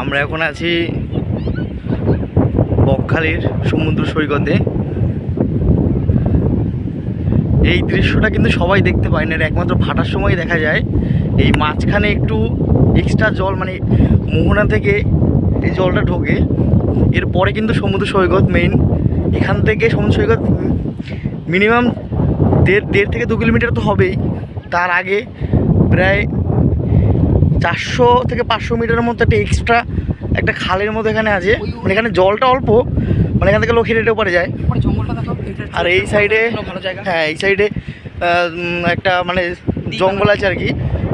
আমরা এখন আছি বকখালির সমুদ্র সৈকতে। এই দৃশ্যটা কিন্তু সবাই দেখতে পায় না, একমাত্র ভাটার সময় দেখা যায়। এই মাঝখানে একটু এক্সট্রা জল, মানে মোহনা থেকে এই জলটা ঢোকে, এরপরে কিন্তু সমুদ্র সৈকত মেইন। এখান থেকে সমুদ্র সৈকত মিনিমাম দেড় থেকে 2 কিলোমিটার তো হবেই। তার আগে প্রায় 400 থেকে 500 মিটারের মতো একটা এক্সট্রা একটা খালের মতো এখানে আছে। মানে এখানে জলটা অল্প, মানে এখান থেকে লোক হেঁটে হেঁটেও পারে যায়। আর এই সাইডে, হ্যাঁ এই সাইডে একটা মানে জঙ্গল আছে আর কি।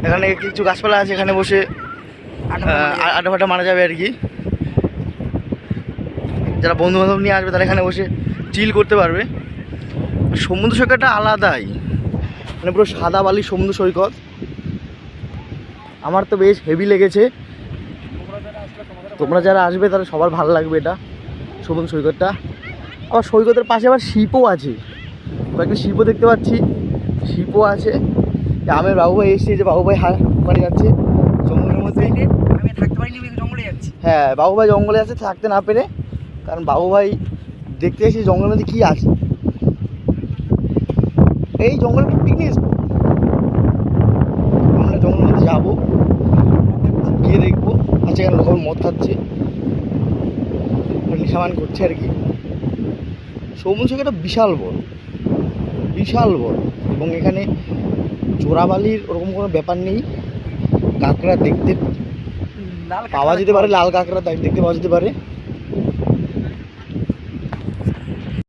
এখানে কিছু গাছপালা আছে, এখানে বসে আড্ডা ফাড্ডা মারা যাবে আর কি। যারা বন্ধু বান্ধব নিয়ে আসবে তারা এখানে বসে চিল করতে পারবে। সমুদ্র সৈকতটা আলাদাই, মানে পুরো সাদা বালি সমুদ্র সৈকত। আমার তো বেশ হেভি লেগেছে। তোমরা যারা আসবে তারা সবার ভালো লাগবে এটা সমুদ্র সৈকতটা। আবার সৈকতের পাশে আবার শিপও আছে, কয়েকটা শিপও দেখতে পাচ্ছি, শিপও আছে। আমের বাবুভাই এসছে, যে বাবুভাই ওখানে যাচ্ছে জঙ্গলের মধ্যে। আমি থাকতে পারিনি, জঙ্গলে যাচ্ছি। হ্যাঁ, বাবুভাই জঙ্গলে আছে থাকতে না পেরে, কারণ বাবুভাই দেখতে এসেছি জঙ্গলের মধ্যে কী আছে। এই জঙ্গলে পিকনিক স্পট, আমরা জঙ্গলের মধ্যে যাবো, গিয়ে দেখবো। আচ্ছা, এখানে লোক মদ খাচ্ছে, নেশামান করছে আর কি। সমুদ্র সৈকতটা বিশাল বড়, বিশাল বড়। এবং এখানে চোরাবালির ওরকম কোনো ব্যাপার নেই। কাঁকড়া দেখতে পাওয়া যেতে পারে, লাল কাঁকড়া দেখতে পাওয়া যেতে পারে।